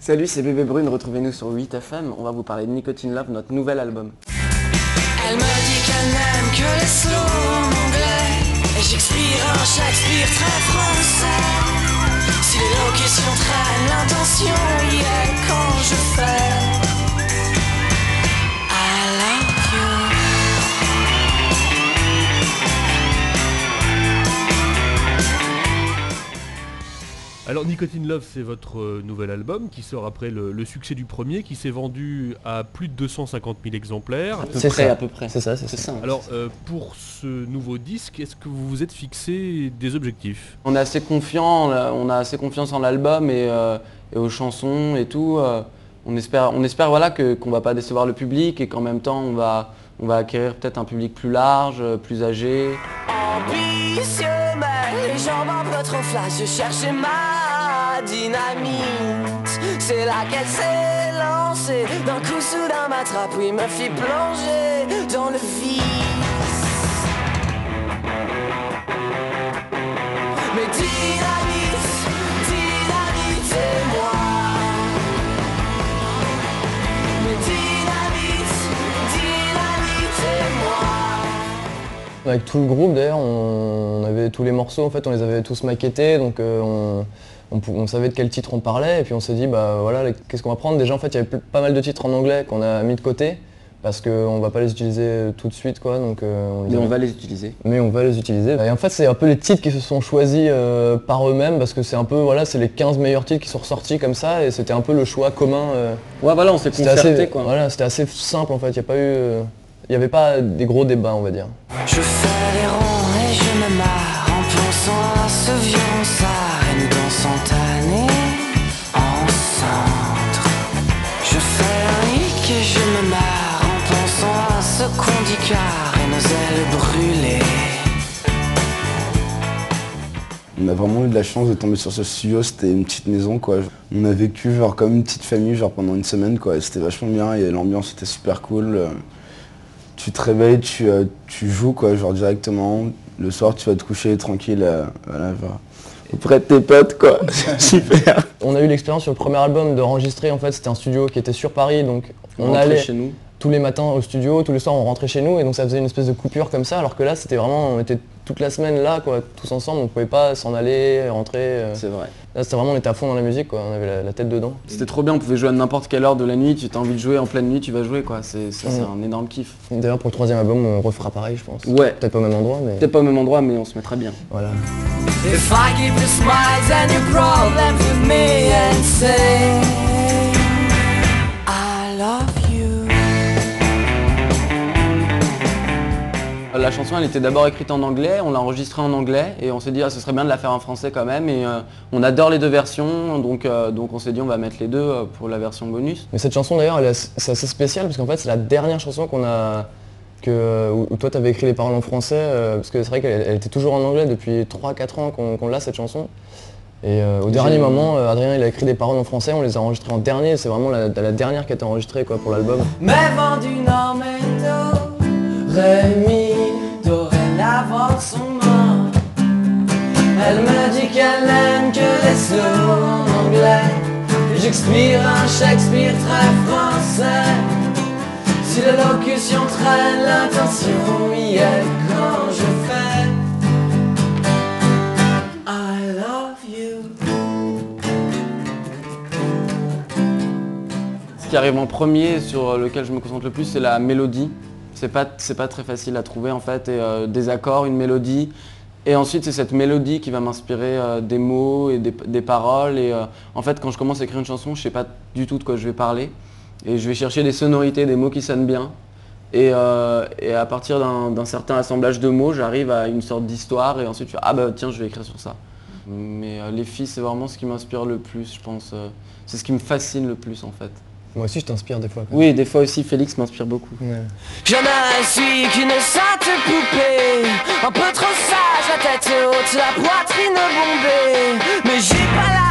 Salut, c'est Bébé Brune, retrouvez-nous sur 8FM, on va vous parler de Nicotine Love, notre nouvel album. Elle me dit qu'elle n'aime que les slow en anglais, et j'expire un Shakespeare très français. Si l'élocution traîne, l'intention y est quand je fais I love you. Alors Nicotine Love, c'est votre nouvel album qui sort après le succès du premier, qui s'est vendu à plus de 250 000 exemplaires. À peu près. C'est ça. Alors pour ce nouveau disque, est-ce que vous vous êtes fixé des objectifs? On est assez confiant, on a assez confiance en l'album et aux chansons et tout. On espère voilà, qu'on va pas décevoir le public et qu'en même temps on va acquérir peut-être un public plus large, plus âgé. Ambitieux mais les jambes un peu trop flash, je cherchais ma dynamite. C'est là qu'elle s'est lancée, d'un coup soudain m'attrape, oui me fit plonger dans le vice. Mais dynamite, dynamite-moi. Mais dynamite, dynamite-moi. Avec tout le groupe d'ailleurs, on avait tous les morceaux, en fait on les avait tous maquettés, donc on savait de quel titre on parlait, et puis on s'est dit bah voilà, qu'est-ce qu'on va prendre. Déjà en fait il y avait pas mal de titres en anglais qu'on a mis de côté, parce qu'on va pas les utiliser tout de suite quoi, donc On va les utiliser. Mais on va les utiliser. Et en fait c'est un peu les titres qui se sont choisis par eux-mêmes, parce que c'est un peu, voilà, c'est les 15 meilleurs titres qui sont ressortis comme ça, et c'était un peu le choix commun. Ouais voilà, on s'est concerté quoi. Voilà, c'était assez simple en fait, il n'y avait pas des gros débats on va dire. Je fais les ronds et je me marre en pensant à ce violon arène instantané en centre. Je fais un hic et je me marre en pensant à ce qu'on dit car et nos ailes brûlées. On a vraiment eu de la chance de tomber sur ce studio, c'était une petite maison quoi. On a vécu genre comme une petite famille genre pendant une semaine quoi, et c'était vachement bien et l'ambiance était super cool. Tu te réveilles, tu joues quoi, genre directement. Le soir tu vas te coucher tranquille, voilà, genre auprès de tes potes quoi. Super. On a eu l'expérience sur le premier album d'enregistrer, en fait c'était un studio qui était sur Paris, donc on rentrait allait chez nous. tous les matins au studio, tous les soirs on rentrait chez nous, et donc ça faisait une espèce de coupure comme ça, alors que là c'était vraiment, on était toute la semaine là quoi, tous ensemble, on pouvait pas s'en aller, rentrer. C'est vrai. Là c'était vraiment, on était à fond dans la musique quoi, on avait la tête dedans. C'était trop bien, on pouvait jouer à n'importe quelle heure de la nuit, tu as envie de jouer en pleine nuit, tu vas jouer quoi, c'est un énorme kiff. D'ailleurs pour le troisième album on refera pareil je pense. Ouais. Peut-être pas au même endroit mais... Peut-être pas au même endroit mais on se mettra bien. Voilà. If I keep your smiles and your problems with me and say I love you. La chanson elle était d'abord écrite en anglais, on l'a enregistrée en anglais et on s'est dit ce serait bien de la faire en français quand même, et on adore les deux versions, donc on s'est dit on va mettre les deux pour la version bonus. Mais cette chanson d'ailleurs c'est assez spécial, parce qu'en fait c'est la dernière chanson où toi t'avais écrit les paroles en français, parce que c'est vrai qu'elle était toujours en anglais depuis 3-4 ans qu'on l'a cette chanson. Et au dernier moment, Adrien il a écrit des paroles en français, on les a enregistrées en dernier, c'est vraiment la dernière qui a été enregistrée quoi, pour l'album. Mais vent du nord, mais do, ré, mi, dorénavant son nom. Elle me dit qu'elle n'aime que les slow en anglais, et j'expire un Shakespeare très français. Si l'élocution traîne, l'intention y est quand je fais I love you. Ce qui arrive en premier, sur lequel je me concentre le plus, c'est la mélodie. C'est pas très facile à trouver en fait, et des accords, une mélodie. Et ensuite c'est cette mélodie qui va m'inspirer des mots et des paroles. Et en fait quand je commence à écrire une chanson, je sais pas du tout de quoi je vais parler. Et je vais chercher des sonorités, des mots qui sonnent bien. Et à partir d'un certain assemblage de mots, j'arrive à une sorte d'histoire et ensuite je fais ah bah tiens je vais écrire sur ça. Mais les filles c'est vraiment ce qui m'inspire le plus, je pense. C'est ce qui me fascine le plus en fait. Moi aussi je t'inspire des fois. Oui, des fois aussi Félix m'inspire beaucoup. Ouais. Je ne suis qu'une sainte poupée, un peu trop sage, la tête haute, la poitrine bombée, mais j'ai pas la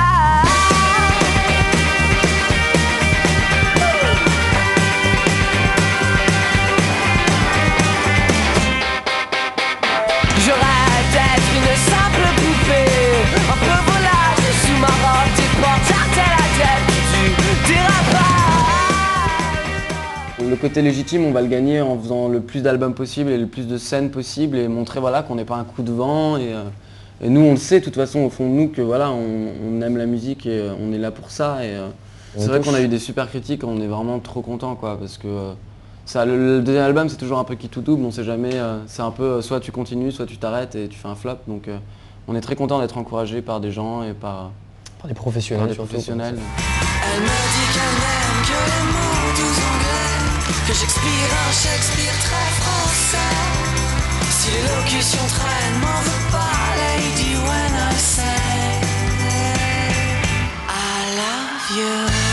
côté légitime, on va le gagner en faisant le plus d'albums possible et le plus de scènes possible et montrer voilà, qu'on n'est pas un coup de vent. Et nous, on le sait de toute façon au fond de nous que voilà, on aime la musique et on est là pour ça. Et c'est vrai qu'on a eu des super critiques, on est vraiment trop contents quoi, parce que ça, le deuxième album c'est toujours un peu qui tout double, on sait jamais, c'est un peu soit tu continues, soit tu t'arrêtes et tu fais un flop. Donc on est très content d'être encouragé par des gens et par des professionnels. des professionnels. Elle me dit qu'elle n'aime que les mots doux anglais, que j'expire un Shakespeare très français. Si l'élocution traîne, m'en veux pas, lady, when I say I love you.